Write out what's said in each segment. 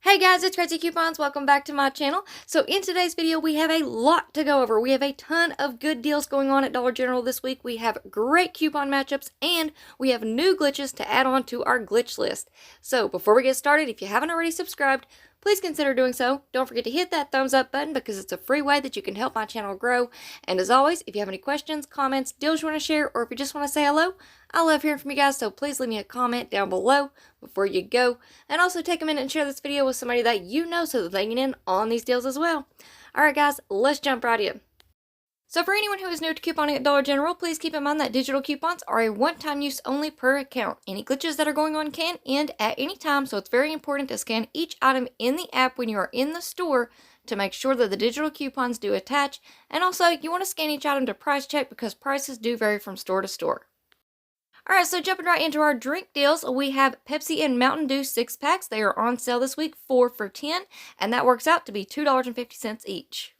Hey guys, it's Craz-E Coupons. Welcome back to my channel. So in today's video, we have a lot to go over. We have a ton of good deals going on at Dollar General this week. We have great coupon matchups and we have new glitches to add on to our glitch list. So before we get started, if you haven't already subscribed, please consider doing so. Don't forget to hit that thumbs up button because it's a free way that you can help my channel grow. And as always, if you have any questions, comments, deals you want to share, or if you just want to say hello, I love hearing from you guys, so please leave me a comment down below before you go. And also take a minute and share this video with somebody that you know so that they can get in on these deals as well. Alright guys, let's jump right in. So for anyone who is new to couponing at Dollar General, please keep in mind that digital coupons are a one-time use only per account. Any glitches that are going on can end at any time, so it's very important to scan each item in the app when you are in the store to make sure that the digital coupons do attach. And also, you want to scan each item to price check because prices do vary from store to store. Alright, so jumping right into our drink deals, we have Pepsi and Mountain Dew 6-packs. They are on sale this week, 4 for $10, and that works out to be $2.50 each.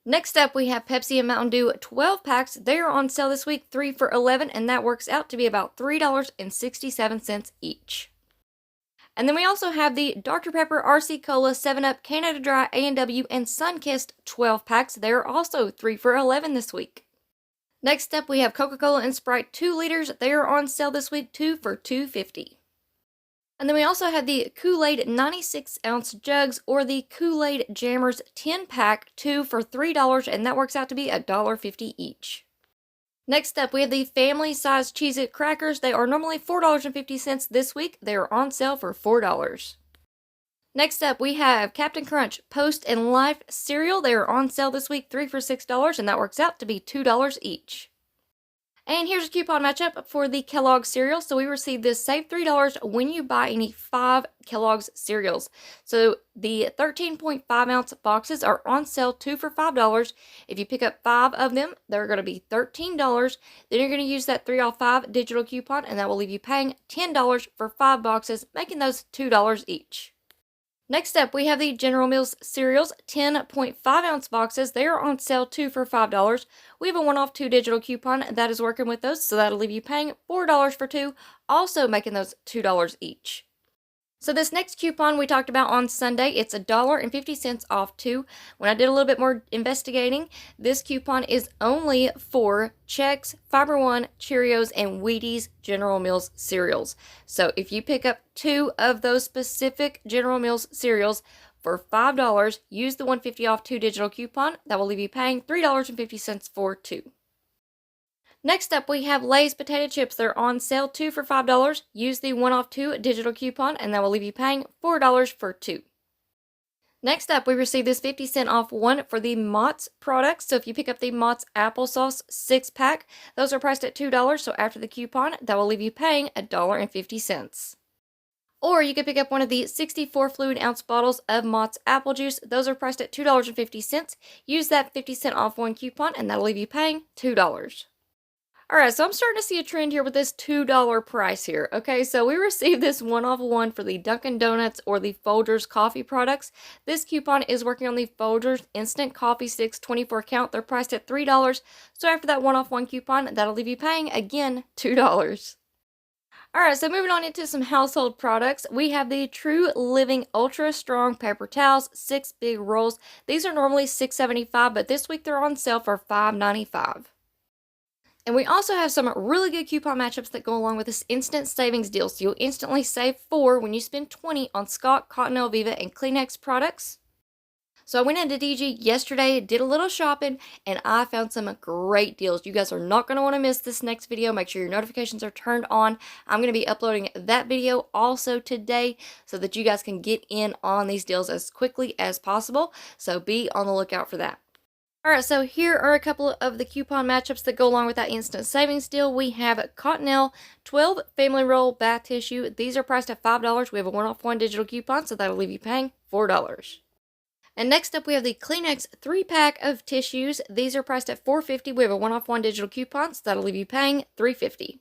Next up, we have Pepsi and Mountain Dew 12-packs. They are on sale this week, 3 for $11, and that works out to be about $3.67 each. And then we also have the Dr. Pepper, RC Cola, 7-Up, Canada Dry, A&W, and Sunkist 12-packs. They are also 3 for $11 this week. Next up, we have Coca-Cola and Sprite 2 liters. They are on sale this week, 2 for $2.50. And then we also have the Kool-Aid 96-ounce jugs or the Kool-Aid Jammers 10-pack, 2 for $3, and that works out to be $1.50 each. Next up, we have the family-sized Cheez-It crackers. They are normally $4.50 this week. They are on sale for $4. Next up, we have Captain Crunch Post and Life cereal. They are on sale this week, 3 for $6, and that works out to be $2 each. And here's a coupon matchup for the Kellogg's cereal. So we receive this save $3 when you buy any 5 Kellogg's cereals. So the 13.5-ounce boxes are on sale, 2 for $5. If you pick up 5 of them, they're going to be $13. Then you're going to use that 3 off 5 digital coupon, and that will leave you paying $10 for 5 boxes, making those $2 each. Next up, we have the General Mills cereals, 10.5-ounce boxes. They are on sale, 2 for $5. We have a 1 off 2 digital coupon that is working with those, so that'll leave you paying $4 for 2, also making those $2 each. So this next coupon we talked about on Sunday, it's $1.50 off 2. When I did a little bit more investigating, this coupon is only for Chex, Fiber One, Cheerios, and Wheaties General Mills cereals. So if you pick up 2 of those specific General Mills cereals for $5, use the $1.50 off 2 digital coupon. That will leave you paying $3.50 for 2. Next up, we have Lay's potato chips. They're on sale, 2 for $5. Use the 1 off 2 digital coupon, and that will leave you paying $4 for 2. Next up, we receive this 50-cent off 1 for the Mott's products. So if you pick up the Mott's applesauce 6-pack, those are priced at $2. So after the coupon, that will leave you paying $1.50. Or you could pick up one of the 64 fluid ounce bottles of Mott's apple juice. Those are priced at $2.50. Use that 50-cent off 1 coupon, and that'll leave you paying $2. Alright, so I'm starting to see a trend here with this $2 price here. Okay, so we received this 1 off 1 for the Dunkin' Donuts or the Folgers coffee products. This coupon is working on the Folgers Instant Coffee Sticks 24 count. They're priced at $3. So after that 1 off 1 coupon, that'll leave you paying, again, $2. Alright, so moving on into some household products, we have the True Living Ultra Strong Paper Towels, 6 big rolls. These are normally $6.75, but this week they're on sale for $5.95. And we also have some really good coupon matchups that go along with this instant savings deal. So you'll instantly save 4 when you spend 20 on Scott, Cottonelle, Viva, and Kleenex products. So I went into DG yesterday, did a little shopping, and I found some great deals. You guys are not going to want to miss this next video. Make sure your notifications are turned on. I'm going to be uploading that video also today so that you guys can get in on these deals as quickly as possible. So be on the lookout for that. Alright, so here are a couple of the coupon matchups that go along with that instant savings deal. We have Cottonelle 12 Family Roll Bath Tissue. These are priced at $5. We have a 1 off 1 digital coupon, so that'll leave you paying $4. And next up, we have the Kleenex 3-pack of tissues. These are priced at $4.50. We have a 1 off 1 digital coupon, so that'll leave you paying $3.50.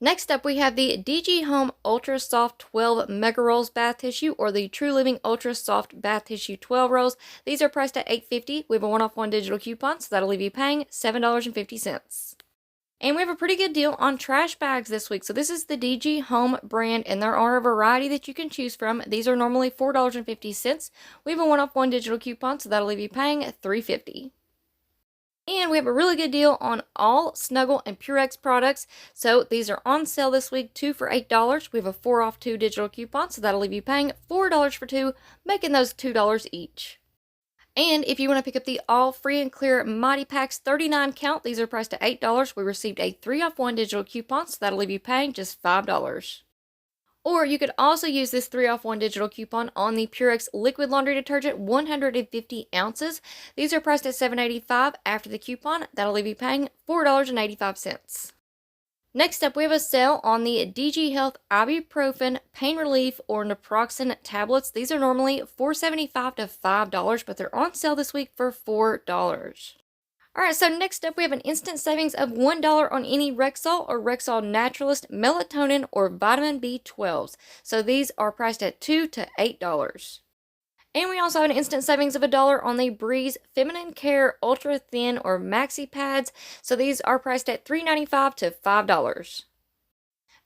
Next up, we have the DG Home Ultra Soft 12 Mega Rolls Bath Tissue or the True Living Ultra Soft Bath Tissue 12 rolls. These are priced at $8.50. We have a 1 off 1 digital coupon, so that'll leave you paying $7.50. And we have a pretty good deal on trash bags this week. So this is the DG Home brand, and there are a variety that you can choose from. These are normally $4.50. We have a one-off-one digital coupon, so that'll leave you paying $3.50. And we have a really good deal on all Snuggle and Purex products. So these are on sale this week, 2 for $8. We have a 4-off-2 digital coupon, so that'll leave you paying $4 for 2, making those $2 each. And if you want to pick up the all free and clear Mighty Packs 39 count, these are priced at $8. We received a 3-off-1 digital coupon, so that'll leave you paying just $5. Or you could also use this 3-off-1 digital coupon on the Purex liquid laundry detergent, 150 ounces. These are priced at $7.85 after the coupon. That'll leave you paying $4.85. Next up, we have a sale on the DG Health Ibuprofen Pain Relief or Naproxen tablets. These are normally $4.75 to $5, but they're on sale this week for $4. Alright, so next up we have an instant savings of $1 on any Rexall or Rexall Naturalist melatonin or vitamin B12s. So these are priced at $2 to $8. And we also have an instant savings of $1 on the Breeze Feminine Care Ultra Thin or Maxi Pads. So these are priced at $3.95 to $5.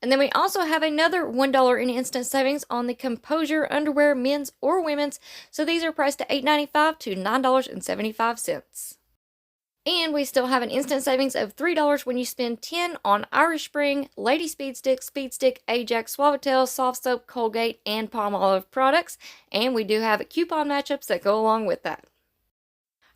And then we also have another $1 in instant savings on the Composure underwear, men's or women's. So these are priced at $8.95 to $9.75. And we still have an instant savings of $3 when you spend $10 on Irish Spring, Lady Speed Stick, Ajax, Suavitel, Soft Soap, Colgate, and Palmolive products. And we do have coupon matchups that go along with that.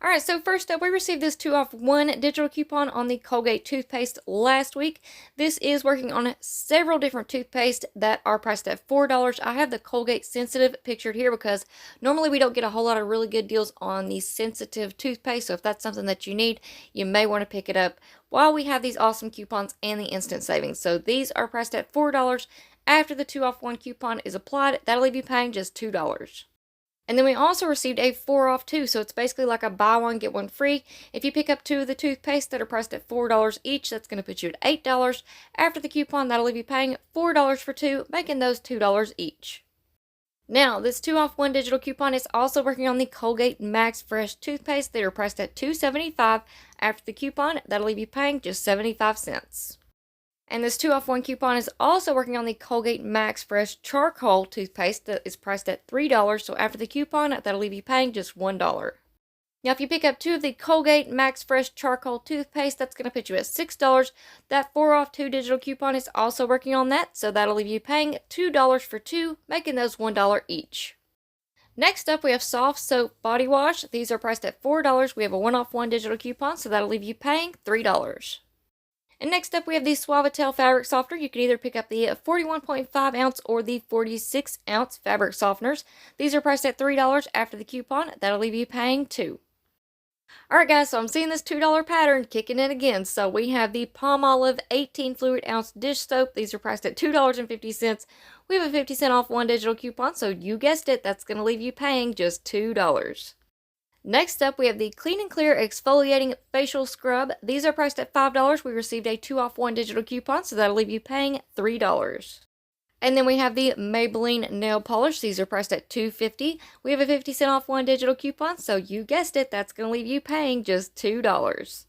Alright, so first up, we received this 2-off-1 digital coupon on the Colgate toothpaste last week. This is working on several different toothpaste that are priced at $4. I have the Colgate Sensitive pictured here because normally we don't get a whole lot of really good deals on the sensitive toothpaste. So if that's something that you need, you may want to pick it up while we have these awesome coupons and the instant savings. So these are priced at $4. After the 2-off-1 coupon is applied, that'll leave you paying just $2. And then we also received a 4-off-2, so it's basically like a buy one, get one free. If you pick up 2 of the toothpaste that are priced at $4 each, that's going to put you at $8. After the coupon, that'll leave you paying $4 for 2, making those $2 each. Now, this 2-off-1 digital coupon is also working on the Colgate Max Fresh toothpaste. They are priced at $2.75. After the coupon, that'll leave you paying just 75 cents. And this 2-off-1 coupon is also working on the Colgate Max Fresh Charcoal toothpaste that is priced at $3. So after the coupon, that'll leave you paying just $1. Now, if you pick up 2 of the Colgate Max Fresh Charcoal toothpaste, that's going to put you at $6. That 4-off-2 digital coupon is also working on that. So that'll leave you paying $2 for 2, making those $1 each. Next up, we have Soft Soap Body Wash. These are priced at $4. We have a 1-off-1 digital coupon, so that'll leave you paying $3. And next up, we have the Suavitel Fabric Softener. You can either pick up the 41.5 ounce or the 46 ounce fabric softeners. These are priced at $3 after the coupon. That'll leave you paying $2. Alright guys, so I'm seeing this $2 pattern kicking in again. So we have the Palmolive 18 fluid ounce dish soap. These are priced at $2.50. We have a 50-cent off 1 digital coupon, so you guessed it, that's going to leave you paying just $2. Next up, we have the Clean and Clear Exfoliating Facial Scrub. These are priced at $5. We received a 2-off-1 digital coupon, so that'll leave you paying $3. And then we have the Maybelline Nail Polish. These are priced at $2.50. We have a 50-cent off 1 digital coupon, so you guessed it, that's going to leave you paying just $2.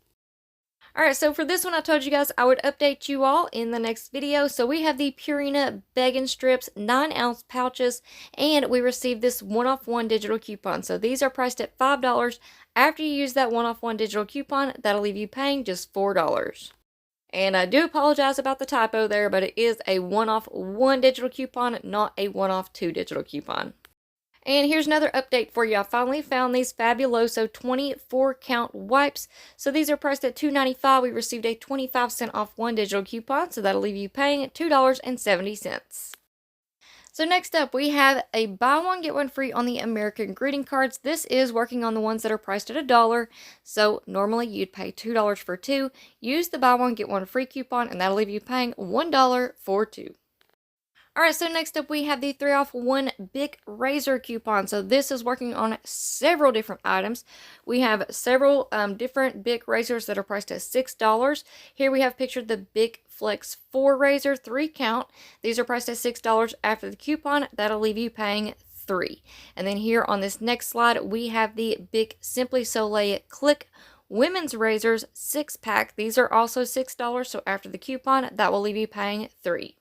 Alright, so for this one, I told you guys I would update you all in the next video. So we have the Purina Begging Strips 9-ounce pouches, and we received this 1-off-1 digital coupon. So these are priced at $5. After you use that 1-off-1 digital coupon, that'll leave you paying just $4. And I do apologize about the typo there, but it is a 1-off-1 digital coupon, not a 1-off-2 digital coupon. And here's another update for you. I finally found these Fabuloso 24 count wipes. So these are priced at $2.95. We received a 25-cent off 1 digital coupon, so that'll leave you paying $2.70. So next up, we have a buy one, get one free on the American greeting cards. This is working on the ones that are priced at $1. So normally you'd pay $2 for 2. Use the buy one, get one free coupon, and that'll leave you paying $1 for 2. Alright, so next up we have the 3-off-1 Bic Razor coupon. So this is working on several different items. We have several different Bic razors that are priced at $6. Here we have pictured the Bic Flex 4 razor, 3 count. These are priced at $6 after the coupon. That'll leave you paying $3. And then here on this next slide, we have the Bic Simply Soleil Click women's razors 6-pack. These are also $6, so after the coupon, that will leave you paying $3.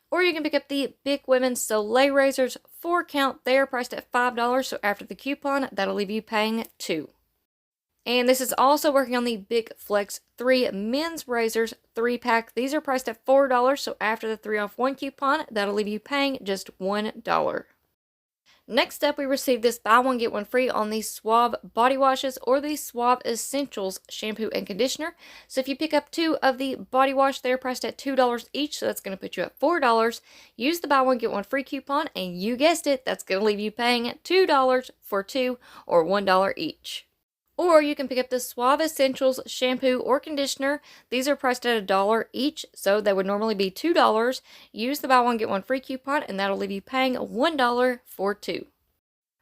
Or you can pick up the Bic Women's Soleil razors 4-count. They are priced at $5, so after the coupon, that'll leave you paying $2. And this is also working on the Bic Flex 3 men's razors 3-pack. These are priced at $4, so after the 3-off-1 coupon, that'll leave you paying just $1. Next up, we received this buy one get one free on the Suave body washes or the Suave Essentials shampoo and conditioner. So if you pick up 2 of the body wash, they're priced at $2 each, so that's going to put you at $4. Use the buy one get one free coupon, and you guessed it, that's going to leave you paying $2 for 2 or $1 each. Or you can pick up the Suave Essentials shampoo or conditioner. These are priced at $1 each, so they would normally be $2. Use the buy one get one free coupon, and that'll leave you paying $1 for 2.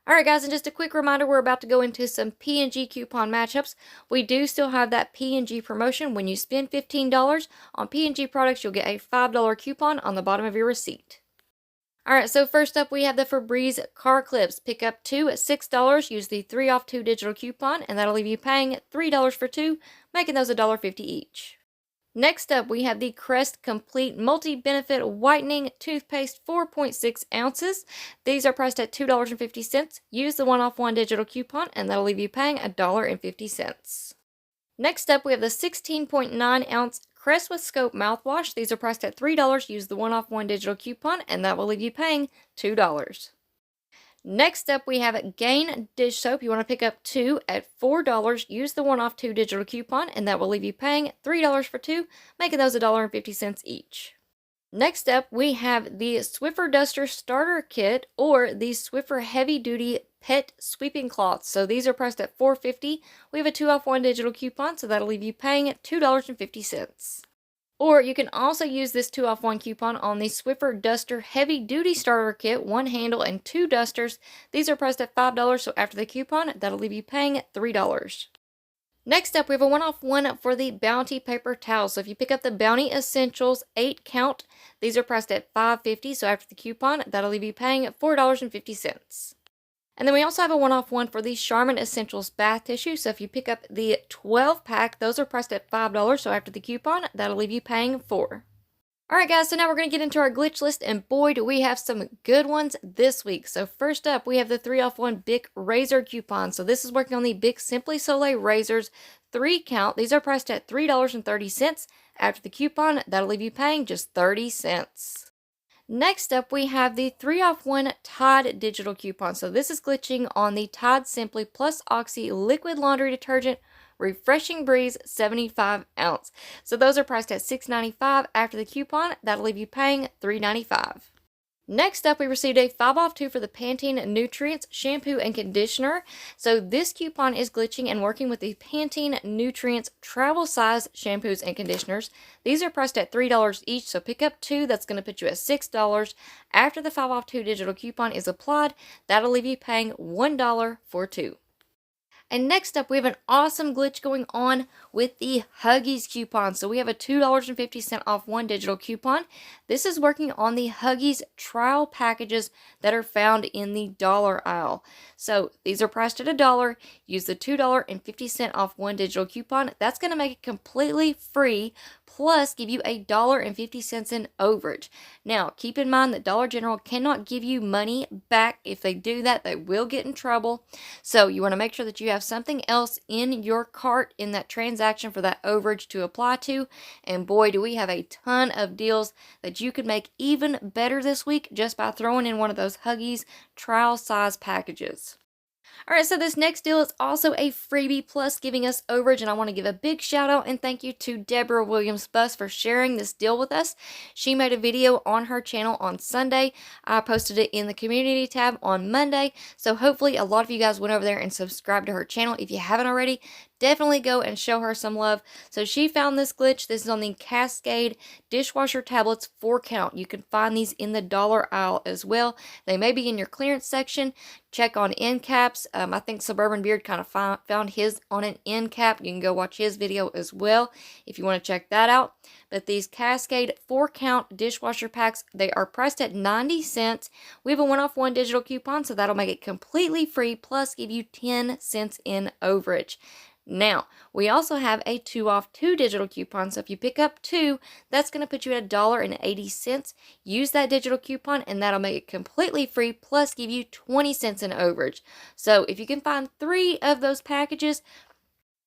Alright guys, and just a quick reminder, we're about to go into some P&G coupon matchups. We do still have that P&G promotion. When you spend $15 on P&G products, you'll get a $5 coupon on the bottom of your receipt. Alright, so first up we have the Febreze car clips. Pick up 2 at $6. Use the 3-off-2 digital coupon, and that'll leave you paying $3 for 2, making those $1.50 each. Next up we have the Crest Complete Multi-Benefit Whitening Toothpaste 4.6 ounces. These are priced at $2.50. Use the 1-off-1 digital coupon, and that'll leave you paying $1.50. Next up we have the 16.9 ounce Crest with Scope mouthwash. These are priced at $3. Use the 1-off-1 digital coupon, and that will leave you paying $2. Next up, we have Gain dish soap. You want to pick up 2 at $4. Use the 1-off-2 digital coupon, and that will leave you paying $3 for 2, making those $1.50 each. Next up, we have the Swiffer Duster Starter Kit or the Swiffer Heavy Duty Pet Sweeping Cloths. So these are priced at $4.50. We have a 2-off-1 digital coupon, so that'll leave you paying $2.50. Or you can also use this 2-off-1 coupon on the Swiffer Duster Heavy Duty Starter Kit, 1 handle and 2 dusters. These are priced at $5, so after the coupon, that'll leave you paying $3. Next up, we have a 1-off-1 for the Bounty paper towels. So if you pick up the Bounty Essentials 8-count, these are priced at $5.50. So after the coupon, that'll leave you paying $4.50. And then we also have a 1-off-1 for the Charmin Essentials bath tissue. So if you pick up the 12-pack, those are priced at $5. So after the coupon, that'll leave you paying $4. Alright guys, so now we're going to get into our glitch list, and boy do we have some good ones this week. So first up, we have the 3-off-1 Bic razor coupon. So this is working on the Bic Simply Soleil razors 3-count. These are priced at $3.30. After the coupon, that'll leave you paying just 30 cents. Next up, we have the 3-off-1 Tide digital coupon. So this is glitching on the Tide Simply Plus Oxy liquid laundry detergent Refreshing Breeze 75 ounce. So those are priced at $6.95. After the coupon, that'll leave you paying $3.95. Next up, we received a 5-off-2 for the Pantene Nutrients shampoo and conditioner. So this coupon is glitching and working with the Pantene Nutrients travel size shampoos and conditioners. These are priced at $3 each, so pick up 2. That's going to put you at $6. After the 5-off-2 digital coupon is applied, that'll leave you paying $1 for 2. And next up, we have an awesome glitch going on with the Huggies coupon. So we have a $2.50 off 1 digital coupon. This is working on the Huggies trial packages that are found in the dollar aisle. So these are priced at $1. Use the $2.50 off 1 digital coupon. That's going to make it completely free, plus give you $1.50 in overage. Now, keep in mind that Dollar General cannot give you money back. If they do that, they will get in trouble. So you want to make sure that you have something else in your cart in that transaction for that overage to apply to. And boy, do we have a ton of deals that you could make even better this week just by throwing in one of those Huggies trial size packages. Alright, so this next deal is also a freebie plus giving us overage, and I want to give a big shout out and thank you to Deborah Williams-Buss for sharing this deal with us. She made a video on her channel on Sunday. I posted it in the community tab on Monday, so hopefully a lot of you guys went over there and subscribed to her channel. If you haven't already, definitely go and show her some love. So she found this glitch. This is on the Cascade dishwasher tablets 4-count. You can find these in the dollar aisle as well. They may be in your clearance section. Check on end caps. I think Suburban Beard kind of found his on an end cap. You can go watch his video as well if you want to check that out. But these Cascade 4-count dishwasher packs, they are priced at 90 cents. We have a 1-off-1 digital coupon, so that'll make it completely free, plus give you 10 cents in overage. Now, we also have a 2 off 2 digital coupon. So if you pick up 2, that's going to put you at $1.80. Use that digital coupon and that'll make it completely free, plus give you 20 cents in overage. So if you can find 3 of those packages,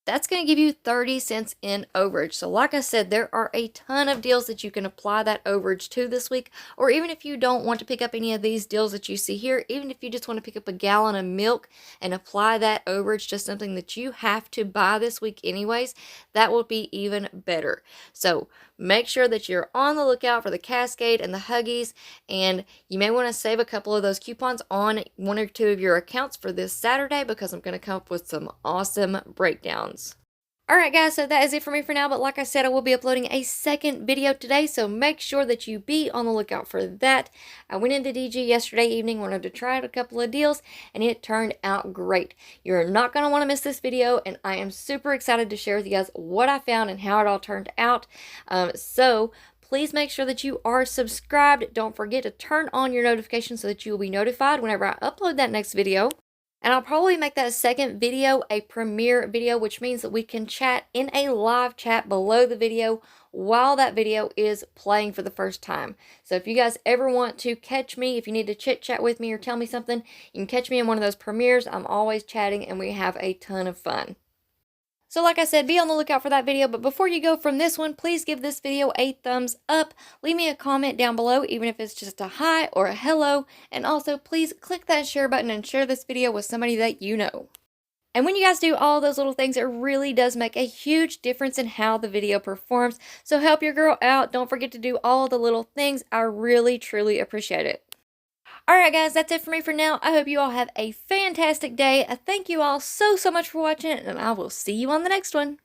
that's going to give you 30 cents in overage. So like I said, there are a ton of deals that you can apply that overage to this week. Or even if you don't want to pick up any of these deals that you see here, even if you just want to pick up a gallon of milk and apply that overage to something that you have to buy this week anyways, that will be even better. So make sure that you're on the lookout for the Cascade and the Huggies, and you may want to save a couple of those coupons on 1 or 2 of your accounts for this Saturday, because I'm going to come up with some awesome breakdowns. Alright guys, so that is it for me for now, but like I said, I will be uploading a second video today, so make sure that you be on the lookout for that. I went into DG yesterday evening, wanted to try out a couple of deals, and it turned out great. You're not going to want to miss this video, and I am super excited to share with you guys what I found and how it all turned out. So please make sure that you are subscribed. Don't forget to turn on your notifications so that you will be notified whenever I upload that next video. And I'll probably make that second video a premiere video, which means that we can chat in a live chat below the video while that video is playing for the first time. So if you guys ever want to catch me, if you need to chit chat with me or tell me something, you can catch me in one of those premieres. I'm always chatting and we have a ton of fun. So like I said, be on the lookout for that video, but before you go from this one, please give this video a thumbs up. Leave me a comment down below, even if it's just a hi or a hello, and also please click that share button and share this video with somebody that you know. And when you guys do all those little things, it really does make a huge difference in how the video performs. So help your girl out. Don't forget to do all the little things. I really, truly appreciate it. Alright guys, that's it for me for now. I hope you all have a fantastic day. Thank you all so much for watching, and I will see you on the next one.